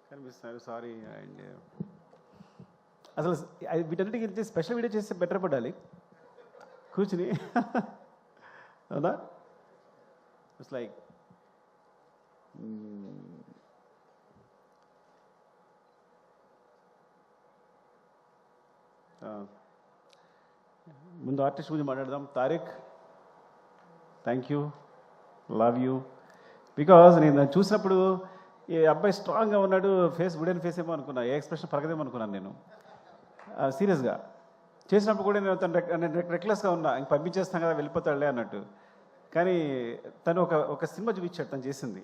కనిపిస్తున్నారు, sorry. And అసలు వీటన్నిటికీ స్పెషల్ వీడియో చేస్తే బెటర్ పడాలి కూర్చుని. అవునా? ఇట్స్ లైక్ ముందు ఆర్టిస్ట్ గురించి మాట్లాడదాం. Tariq, thank you, love you. Because నేను చూసినప్పుడు ఈ అబ్బాయి స్ట్రాంగ్గా ఉన్నాడు, ఫేస్ వుడెన్ ఫేస్ ఏమో అనుకున్నా, ఏ ఎక్స్ప్రెషన్ పరగదేమో అనుకున్నాను నేను. సీరియస్గా చేసినప్పుడు కూడా నేను తను రెక్లెస్గా ఉన్నా, ఇంక పంపించేస్తాం కదా వెళ్ళిపోతాడులే అన్నట్టు. కానీ తను ఒక సినిమా చూపించాడు తను చేసింది,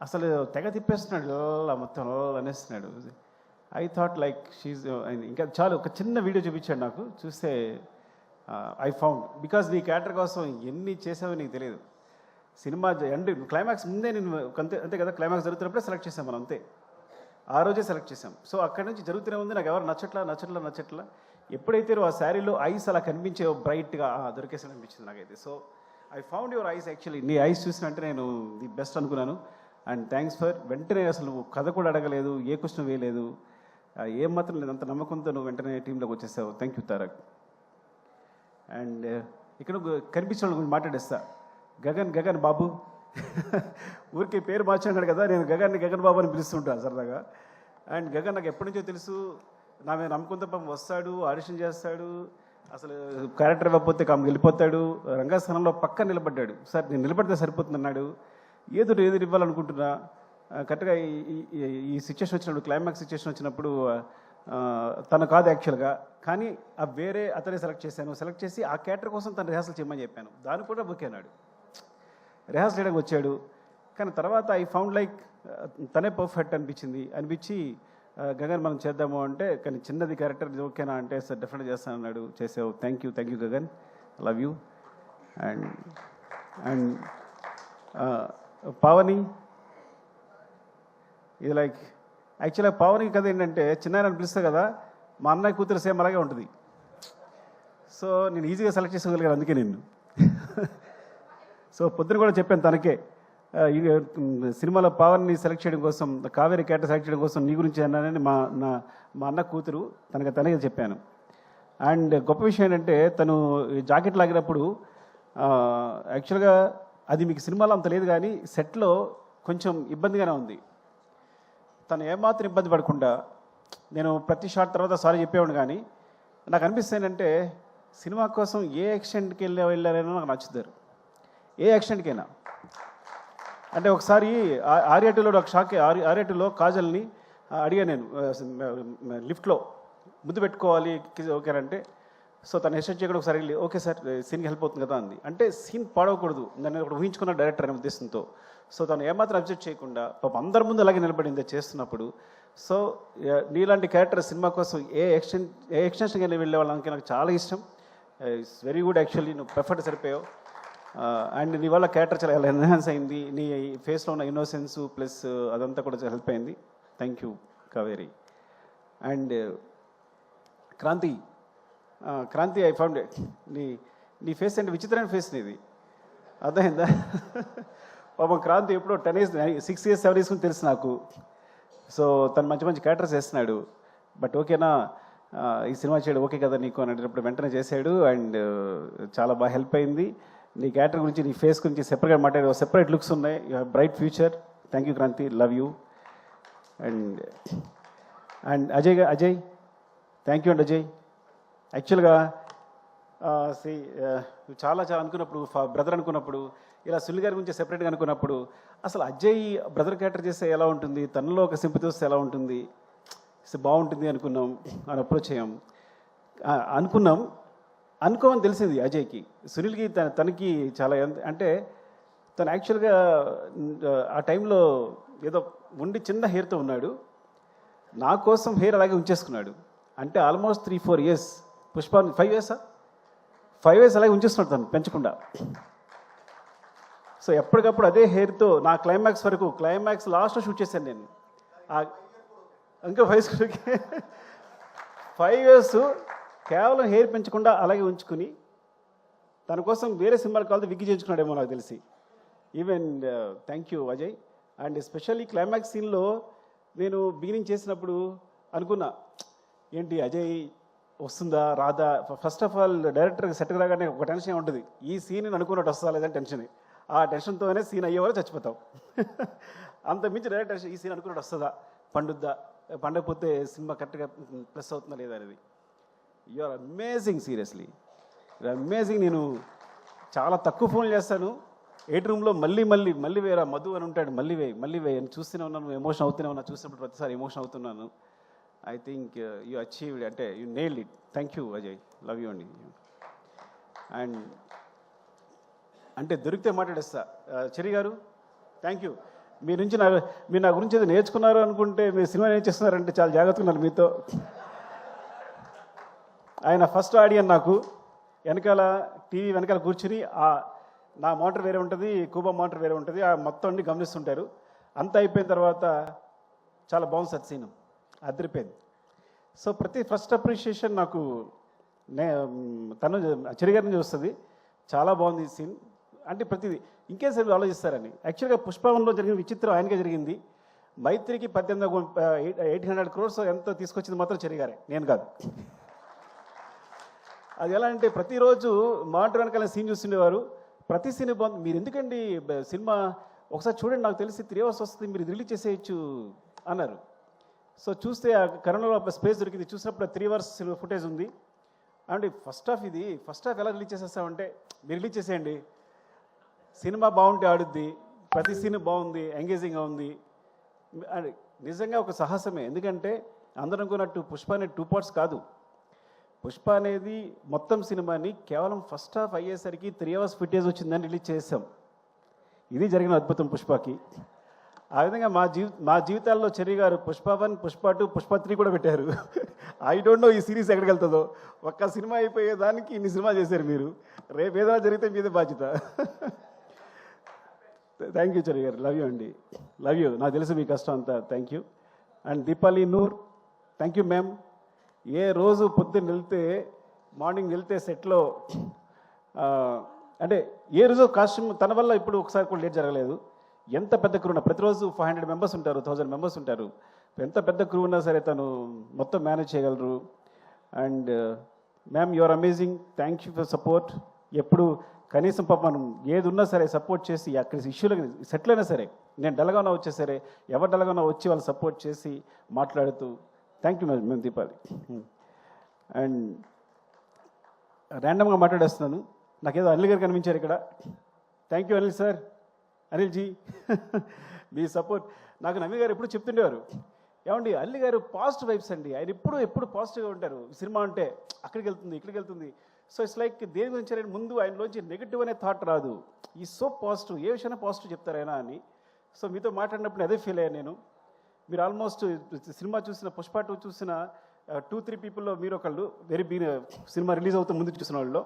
అసలు తెగ తిప్పేస్తున్నాడు, ఇలా మొత్తం అనేస్తున్నాడు. ఐ థాట్ లైక్ షీజ్, ఇంకా చాలు ఒక చిన్న వీడియో చూపించాడు నాకు, చూస్తే ఐ ఫౌండ్. బికాజ్ నీ క్యారెక్టర్ కోసం ఎన్ని చేసావో నీకు తెలియదు. సినిమా అండ్ క్లైమాక్స్ ముందే నేను అంతే కదా, క్లైమాక్స్ జరుగుతున్నప్పుడే సెలెక్ట్ చేసాం మనం, అంతే ఆ రోజే సెలెక్ట్ చేసాం. సో అక్కడి నుంచి జరుగుతూనే ఉంది, నాకు ఎవరు నచ్చట్లా. ఎప్పుడైతే నువ్వు ఆ శారీలో ఐస్ అలా కనిపించే బ్రైట్గా దొరికేసి అనిపించింది నాకైతే. So I found your eyes. Actually నీ ఐస్ చూసినంటే నేను ది బెస్ట్ అనుకున్నాను. అండ్ థ్యాంక్స్ ఫర్ వెంటనే, అసలు నువ్వు కథ కూడా అడగలేదు, ఏ క్వశ్చన్ వేయలేదు, ఏం మాత్రం లేదు, అంత నమ్మకంతో నువ్వు వెంటనే టీంలోకి వచ్చేసావు. Thank you Tarak. అండ్ ఇక్కడ కనిపించిన వాళ్ళ గురించి మాట్లాడేస్తా. గగన్ బాబు, ఊరికి పేరు మార్చాడు కదా, నేను గగన్ బాబు అని పిలుస్తుంటాను సరదాగా. అండ్ గగన్ నాకు ఎప్పటి నుంచో తెలుసు, నా మీద నమ్మకంతో పాపం వస్తాడు, ఆడిషన్ చేస్తాడు, అసలు క్యారెక్టర్ ఇవ్వకపోతే వెళ్ళిపోతాడు. రంగస్థానంలో పక్క నిలబడ్డాడు. సార్ నేను నిలబడితే సరిపోతుంది అన్నాడు. ఏదో ఇవ్వాలనుకుంటున్నా. కరెక్ట్గా ఈ సిచ్యువేషన్ వచ్చినప్పుడు, క్లైమాక్స్ సిచ్యువేషన్ వచ్చినప్పుడు తను కాదు యాక్చువల్గా, కానీ వేరే అతనే సెలెక్ట్ చేసి ఆ క్యారెక్టర్ కోసం తను రిహార్సల్ చేయమని చెప్పాను. దాన్ని కూడా బుక్ అయినాడు, రిహార్సల్ చేయడానికి వచ్చాడు. కానీ తర్వాత ఐ ఫౌండ్ లైక్ తనే పర్ఫెక్ట్ అనిపించి గగన్ మనం చేద్దాము అంటే, కానీ చిన్నది క్యారెక్టర్ ఓకేనా అంటే, సార్ డెఫినెట్గా చేస్తాను అన్నాడు. చేసావు. Thank you Gagan, love you. And Pavani, ఇది లైక్ యాక్చువల్గా పావని కథ ఏంటంటే, చిన్న పిలుస్తా కదా, మా అన్నయ్య కూతురు సేమ్ అలాగే ఉంటుంది. సో నేను ఈజీగా సెలెక్ట్ చేసుకోగలిగాను అందుకే నిన్ను. సో పొద్దున కూడా చెప్పాను తనకే, సినిమాలో పవన్ని సెలెక్ట్ చేయడం కోసం, కావేరి క్యారెక్టర్ సెలెక్ట్ చేయడం కోసం నీ గురించి అన్నానని మా అన్న కూతురు తనకే చెప్పాను. అండ్ గొప్ప విషయం ఏంటంటే, తను జాకెట్ లాగినప్పుడు యాక్చువల్గా అది మీకు సినిమాలో అంత లేదు, కానీ సెట్లో కొంచెం ఇబ్బందిగానే ఉంది. తను ఏమాత్రం ఇబ్బంది పడకుండా, నేను ప్రతి షాట్ తర్వాత సారీ చెప్పేవాడు, కానీ నాకు అనిపిస్తుంది ఏంటంటే, సినిమా కోసం ఏ ఎక్స్టెంట్కి వెళ్ళారైనా నాకు నచ్చుతారు, ఏ ఎక్స్టెంట్కైనా. అంటే ఒకసారి ఆర్యాటూలో ఒక షాక్, ఆర్యాటూలో కాజల్ని అడిగా నేను లిఫ్ట్లో ముద్దు పెట్టుకోవాలి ఓకేనంటే, సో తను హెస్టేట్ చేయకుండా ఒకసారి వెళ్ళి ఓకే సార్ సీన్కి హెల్ప్ అవుతుంది కదా అంది. అంటే సీన్ పాడవకూడదు, నన్ను ఒకటి ఊహించుకున్న డైరెక్టర్ అనే ఉద్దేశంతో. సో తను ఏమాత్రం అబ్జెక్ట్ చేయకుండా పాపం అందరి ముందు అలాగే నిలబడింది చేస్తున్నప్పుడు. సో నీలాంటి క్యారెక్టర్ సినిమా కోసం ఏ ఎక్స్టెన్షన్కి వెళ్ళే వాళ్ళకి నాకు చాలా ఇష్టం. ఇట్స్ వెరీ గుడ్ యాక్చువల్లీ, నువ్వు పర్ఫెక్ట్ సరిపోయావు. అండ్ నీ వల్ల క్యారెక్టర్ చాలా ఎన్హాన్స్ అయింది, నీ ఫేస్లో ఉన్న ఇన్నోసెన్స్ ప్లస్ అదంతా కూడా చాలా హెల్ప్ అయింది. Thank you Kaveri. And Kranti I found నీ ఫేస్ అంటే విచిత్రమైన ఫేస్ నీది, అర్థమైందా? పాపం క్రాంతి ఎప్పుడో 6 years 7 years తెలుసు నాకు. సో తను మంచి క్యారెక్టర్స్ వేస్తున్నాడు. బట్ ఓకేనా ఈ సినిమా చేయడం ఓకే కదా నీకు అని అడిగినప్పుడు వెంటనే చేశాడు. అండ్ చాలా బాగా హెల్ప్ అయింది. నీ క్యారెక్టర్ గురించి, నీ ఫేస్ గురించి సెపరేట్గా మాట్లాడే సెపరేట్ లుక్స్ ఉన్నాయి. You have bright future. Thank you Kranti, love you. And Ajay thank you అండి. అజయ్ యాక్చువల్గా చాలా అనుకున్నప్పుడు, బ్రదర్ అనుకున్నప్పుడు, ఇలా సునీల్ గారి గురించి సెపరేట్గా అనుకున్నప్పుడు, అసలు అజయ్ బ్రదర్ క్యారెక్టర్ చేస్తే ఎలా ఉంటుంది, తనలో ఒక సింపతి వస్తే ఎలా ఉంటుంది, బాగుంటుంది అనుకున్నాం. అని అప్రోచ్ అయ్యాం, అనుకోమని తెలిసింది అజయ్కి. సునీల్కి తనకి చాలా అంటే తను యాక్చువల్గా ఆ టైంలో ఏదో ఉండి చిన్న హెయిర్తో ఉన్నాడు, నా కోసం హెయిర్ అలాగే ఉంచేసుకున్నాడు. అంటే ఆల్మోస్ట్ 3-4 years, పుష్ప 5 years అలాగే ఉంచేస్తున్నాడు తను పెంచకుండా. సో ఎప్పటికప్పుడు అదే హెయిర్తో నా క్లైమాక్స్ వరకు, క్లైమాక్స్ లాస్ట్లో షూట్ చేశాను నేను. ఇంకా 5 years కేవలం హెయిర్ పెంచకుండా అలాగే ఉంచుకుని, తన కోసం వేరే సినిమాలు కావాలి విగ్గి చేయించుకున్నాడేమో నాకు తెలిసి. Even thank you Ajay. And especially climax సీన్లో నేను బిగినింగ్ చేసినప్పుడు అనుకున్నా, ఏంటి అజయ్ వస్తుందా రాదా. ఫస్ట్ ఆఫ్ ఆల్ డైరెక్టర్కి సెట్ రాగానే ఒక టెన్షన్ ఉంటుంది, ఈ సీన్ అనుకున్నట్టు వస్తుందా లేదని టెన్షన్. ఆ టెన్షన్తోనే సీన్ అయ్యేవారు చచ్చిపోతాం. అంత మించి డైరెక్టర్ ఈ సీన్ అనుకున్నట్టు వస్తుందా, పండుద్దా, పండకపోతే సినిమా కరెక్ట్గా ప్లస్ అవుతుందా లేదా అనేది. You are amazing, seriously amazing. నేను చాలా తక్కువ ఫోన్లు చేస్తాను, 8 రూమ్లో మళ్ళీ వేరా మధు అని ఉంటాడు, మళ్ళీ వేయి అని చూస్తూనే ఉన్నాను, ఎమోషన్ అవుతూనే ఉన్నా, చూసినప్పుడు ప్రతిసారి ఎమోషన్ అవుతున్నాను. ఐ థింక్ యూ అచీవ్డ్, అంటే you nailed it. Thank you Ajay, love you అండి. అండ్ అంటే దొరికితే మాట్లాడేస్తా. చెరి గారు థ్యాంక్ యూ. మీరు నా గురించి ఏదో నేర్చుకున్నారు అనుకుంటే మీరు సినిమా ఏం చేస్తున్నారంటే చాలా జాగ్రత్తగా ఉన్నారు మీతో. ఆయన ఫస్ట్ ఆడియన్ నాకు, వెనకాల టీవీ వెనకాల కూర్చుని నా మోటార్ వేరే ఉంటుంది, కూబా మోటార్ వేరే ఉంటుంది, ఆ మొత్తం అన్ని గమనిస్తుంటారు. అంతా అయిపోయిన తర్వాత చాలా బాగుంది సార్ సీను, అదిరిపోయింది. సో ఫస్ట్ అప్రిషియేషన్ నాకు తను చెరిగారిని వస్తుంది, చాలా బాగుంది ఈ సీన్. అంటే ప్రతిదీ ఇంకేసారి ఆలోచిస్తారని. యాక్చువల్గా పుష్పంలో జరిగిన విచిత్రం ఆయనకే జరిగింది. మైత్రికి 800 crores ఎంతో తీసుకొచ్చింది మాత్రం చెరిగారే, నేను కాదు. అది ఎలా అంటే ప్రతిరోజు మానిటర్ వెనకాల సీన్ చూస్తుండేవారు, ప్రతి సీన్ బాగుంది. మీరు ఎందుకండి సినిమా ఒకసారి చూడండి, నాకు తెలిసి 3 hours వస్తుంది, మీరు రిలీజ్ చేసేయచ్చు అన్నారు. సో చూస్తే ఆ కరోనాలో స్పేస్ దొరికింది, చూసినప్పుడు 3 hours ఫుటేజ్ ఉంది. అంటే ఫస్ట్ హాఫ్ ఎలా రిలీజ్ చేసేస్తామంటే, మీరు రిలీజ్ చేసేయండి, సినిమా బాగుంటే ఆడుద్ది, ప్రతి సీన్ బాగుంది, ఎంగేజింగ్గా ఉంది. అది నిజంగా ఒక సాహసమే. ఎందుకంటే అందరూ అనుకున్నట్టు పుష్ప అనేది 2 parts కాదు. పుష్ప అనేది మొత్తం సినిమాని కేవలం ఫస్ట్ హాఫ్ అయ్యేసరికి 3 hours ఫుటేజ్ వచ్చిందని రిలీజ్ చేసాం. ఇది జరిగిన అద్భుతం పుష్పకి. ఆ విధంగా మా జీవితాల్లో చెర్రీ గారు పుష్ప 1, పుష్ప 2, పుష్ప 3 కూడా పెట్టారు. ఐ డోంట్ నో ఈ సిరీస్ ఎక్కడికి వెళ్తుందో. ఒక్క సినిమా అయిపోయేదానికి ఇన్ని సినిమా చేశారు మీరు. రేపు ఏదైనా జరిగితే మీదే బాధ్యత. థ్యాంక్ యూ చెర్రీ గారు, లవ్ యూ అండి, లవ్ యూ. నాకు తెలుసు మీ కష్టం అంతా. Thank you. And Deepali Noor, thank you ma'am. ఏ రోజు పొద్దున్న మార్నింగ్ వెళ్తే సెట్లో అంటే ఏ రోజు కాస్ట్యూమ్ తన వల్ల ఇప్పుడు ఒకసారి కూడా లేట్ జరగలేదు. ఎంత పెద్ద క్రూ ఉన్నా, ప్రతిరోజు 500 members ఉంటారు, 1000 members ఉంటారు. ఎంత పెద్ద క్రూ ఉన్నా సరే తను మొత్తం మేనేజ్ చేయగలరు. And ma'am you are amazing, thank you for support. ఎప్పుడు కనీసం పాప మనం ఏది ఉన్నా సరే సపోర్ట్ చేసి, అక్కడ ఇష్యూలకు సెటిల్ అయినా సరే, నేను డల్గా ఉన్నా వచ్చే సరే, ఎవరు డల్గా ఉన్నా వచ్చి వాళ్ళు సపోర్ట్ చేసి మాట్లాడుతూ, థ్యాంక్ యూ మేము దీపాలి. అండ్ ర్యాండమ్గా మాట్లాడేస్తున్నాను, నాకేదో అనిల్ గారు కనిపించారు ఇక్కడ. Thank you Anil sir, Anil ji. మీ సపోర్ట్ నాకు నవీ గారు ఎప్పుడు చెప్తుండేవారు, ఏమండి అల్లి గారు పాజిటివ్ వైబ్స్ అండి, ఆయన ఎప్పుడు పాజిటివ్గా ఉంటారు. సినిమా అంటే అక్కడికి వెళ్తుంది, ఇక్కడికి వెళ్తుంది. సో ఇట్స్ లైక్ దేని గురించి ఆయన ముందు ఆయనలోంచి నెగిటివ్ అనే థాట్ రాదు. ఈ సో పాజిటివ్, ఏ విషయాన్ని పాజిటివ్ చెప్తారైనా అని. సో మీతో మాట్లాడినప్పుడు అదే ఫీల్ అయ్యాను నేను. మీరు ఆల్మోస్ట్ సినిమా చూసిన పుష్ప 2 చూసిన 2-3 పీపుల్లో మీరు ఒకళ్ళు సినిమా రిలీజ్ అవుతూ ముందు చూసిన వాళ్ళు.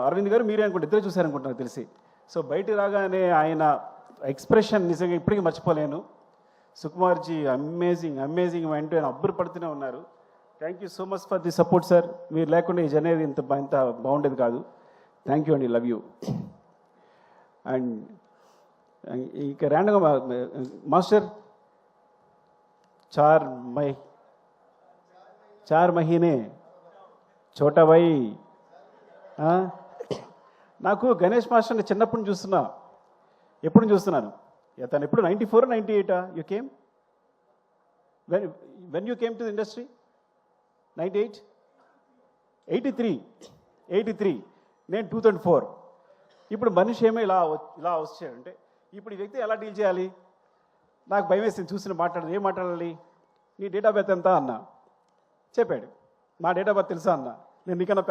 అరవింద్ గారు మీరే అనుకుంటే ఇద్దరు చూశారనుకుంటున్నారు నాకు తెలిసి. సో బయట రాగానే ఆయన ఎక్స్ప్రెషన్ నిజంగా ఇప్పటికీ మర్చిపోలేను. సుకుమార్జీ అమేజింగ్ అంటూ ఆయన అబ్బురు పడుతూనే ఉన్నారు. Thank you so much for the support sir. మీరు లేకుండా ఈ జర్నీ ఇంత బాగుండేది కాదు. థ్యాంక్ యూ అండి, లవ్ యూ. అండ్ ఇక ర్యాండమ్గా మాస్టర్ चार महीने छोटा भाई. నాకు గణేష్ మాస్టర్ని చిన్నప్పుడు చూస్తున్నాను. తను ఎప్పుడు 94 98 you came when you came to the industry 98 83 నేను 2004. ఇప్పుడు మనిషి ఏమో ఇలా వచ్చాడంటే ఇప్పుడు ఈ వ్యక్తి ఎలా డీల్ చేయాలి నాకు భయం వేసింది. చూసిన ఏం మాట్లాడాలి, నీ డేట్ ఆఫ్ బర్త్ ఎంత అన్నా, చెప్పాడు. మా డేట్ ఆఫ్ బర్త్ తెలుసా అన్న, నేను నీకన్నా